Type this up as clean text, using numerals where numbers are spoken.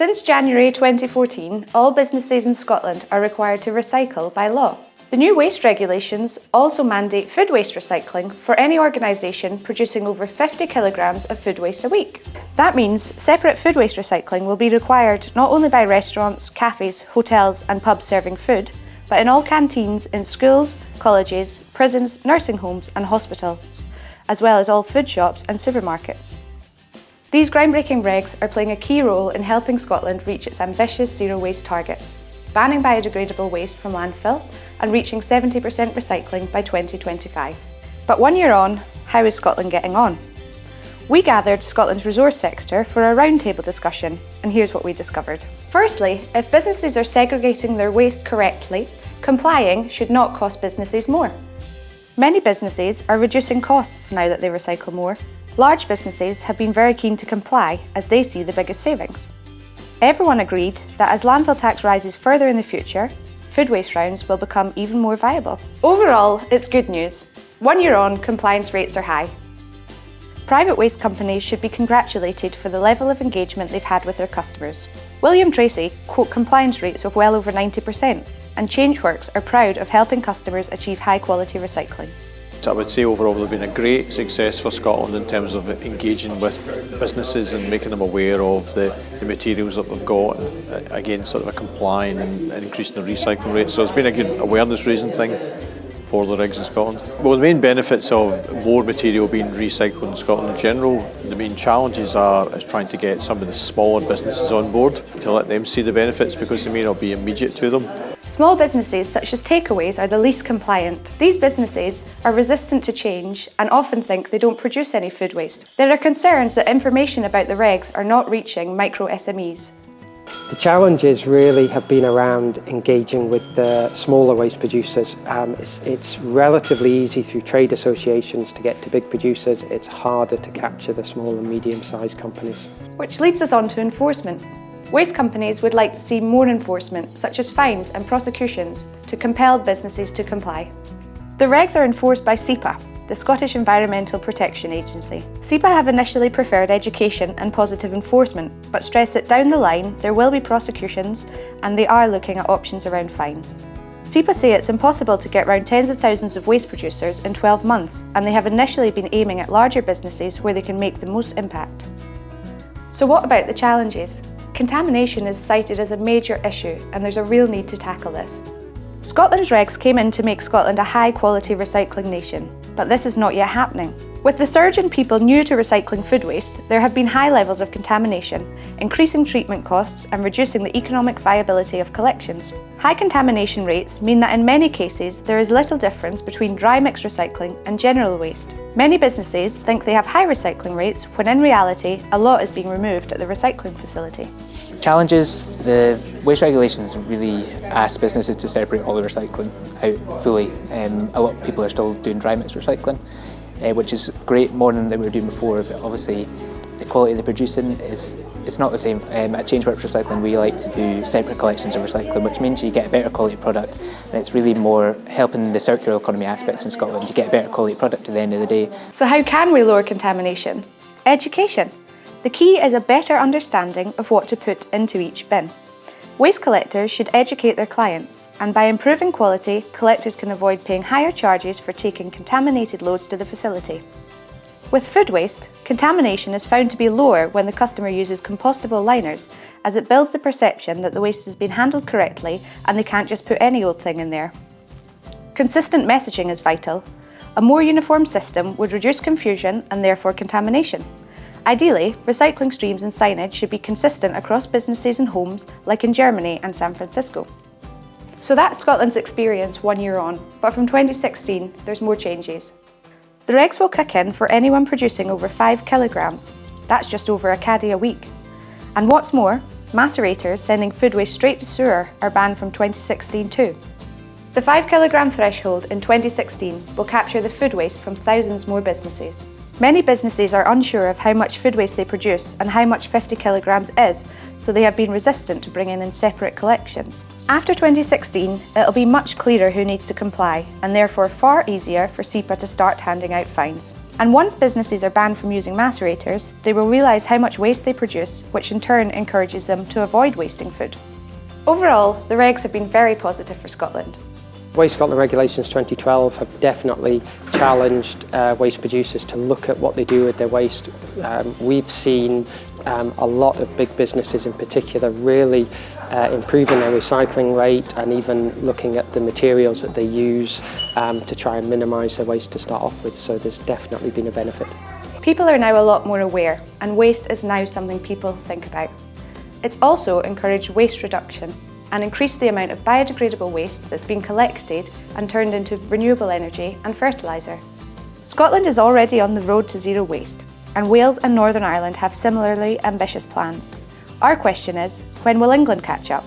Since January 2014, all businesses in Scotland are required to recycle by law. The new waste regulations also mandate food waste recycling for any organisation producing over 50 kilograms of food waste a week. That means separate food waste recycling will be required not only by restaurants, cafes, hotels and pubs serving food, but in all canteens in schools, colleges, prisons, nursing homes and hospitals, as well as all food shops and supermarkets. These groundbreaking regs are playing a key role in helping Scotland reach its ambitious zero waste targets, banning biodegradable waste from landfill and reaching 70% recycling by 2025. But 1 year on, how is Scotland getting on? We gathered Scotland's resource sector for a roundtable discussion, and here's what we discovered. Firstly, if businesses are segregating their waste correctly, complying should not cost businesses more. Many businesses are reducing costs now that they recycle more. Large businesses have been very keen to comply as they see the biggest savings. Everyone agreed that as landfill tax rises further in the future, food waste rounds will become even more viable. Overall, it's good news. 1 year on, compliance rates are high. Private waste companies should be congratulated for the level of engagement they've had with their customers. William Tracey quote compliance rates of well over 90%, and Changeworks are proud of helping customers achieve high quality recycling. I would say overall there's been a great success for Scotland in terms of engaging with businesses and making them aware of the materials that they've got, and again sort of complying and increasing the recycling rate. So it's been a good awareness raising thing for the regs in Scotland. Well, the main benefits of more material being recycled in Scotland in general, the main challenges is trying to get some of the smaller businesses on board to let them see the benefits because they may not be immediate to them. Small businesses such as takeaways are the least compliant. These businesses are resistant to change and often think they don't produce any food waste. There are concerns that information about the regs are not reaching micro SMEs. The challenges really have been around engaging with the smaller waste producers. It's relatively easy through trade associations to get to big producers. It's harder to capture the small and medium-sized companies. Which leads us on to enforcement. Waste companies would like to see more enforcement, such as fines and prosecutions, to compel businesses to comply. The regs are enforced by SEPA, the Scottish Environmental Protection Agency. SEPA have initially preferred education and positive enforcement, but stress that down the line there will be prosecutions and they are looking at options around fines. SEPA say it's impossible to get round tens of thousands of waste producers in 12 months, and they have initially been aiming at larger businesses where they can make the most impact. So what about the challenges? Contamination is cited as a major issue and there's a real need to tackle this. Scotland's regs came in to make Scotland a high-quality recycling nation, but this is not yet happening. With the surge in people new to recycling food waste, there have been high levels of contamination, increasing treatment costs and reducing the economic viability of collections. High contamination rates mean that in many cases there is little difference between dry mix recycling and general waste. Many businesses think they have high recycling rates when in reality a lot is being removed at the recycling facility. Challenges: the waste regulations really ask businesses to separate all the recycling out fully. A lot of people are still doing dry mix recycling, which is great, more than they were doing before, but obviously the quality they're producing it's not the same. At Changeworks Recycling we like to do separate collections of recycling, which means you get a better quality product, and it's really more helping the circular economy aspects in Scotland. You get a better quality product at the end of the day. So how can we lower contamination? Education. The key is a better understanding of what to put into each bin. Waste collectors should educate their clients, and by improving quality, collectors can avoid paying higher charges for taking contaminated loads to the facility. With food waste, contamination is found to be lower when the customer uses compostable liners, as it builds the perception that the waste has been handled correctly and they can't just put any old thing in there. Consistent messaging is vital. A more uniform system would reduce confusion and therefore contamination. Ideally, recycling streams and signage should be consistent across businesses and homes, like in Germany and San Francisco. So that's Scotland's experience 1 year on, but from 2016 there's more changes. The regs will kick in for anyone producing over 5 kilograms. That's just over a caddy a week. And what's more, macerators sending food waste straight to sewer are banned from 2016 too. The 5 kilogram threshold in 2016 will capture the food waste from thousands more businesses. Many businesses are unsure of how much food waste they produce and how much 50 kilograms is, so they have been resistant to bringing in separate collections. After 2016, it'll be much clearer who needs to comply, and therefore far easier for SEPA to start handing out fines. And once businesses are banned from using macerators, they will realise how much waste they produce, which in turn encourages them to avoid wasting food. Overall, the regs have been very positive for Scotland. Waste Scotland Regulations 2012 have definitely challenged waste producers to look at what they do with their waste. We've seen a lot of big businesses in particular really improving their recycling rate and even looking at the materials that they use to try and minimise their waste to start off with, so there's definitely been a benefit. People are now a lot more aware, and waste is now something people think about. It's also encouraged waste reduction and increased the amount of biodegradable waste that's been collected and turned into renewable energy and fertiliser. Scotland is already on the road to zero waste, and Wales and Northern Ireland have similarly ambitious plans. Our question is, when will England catch up?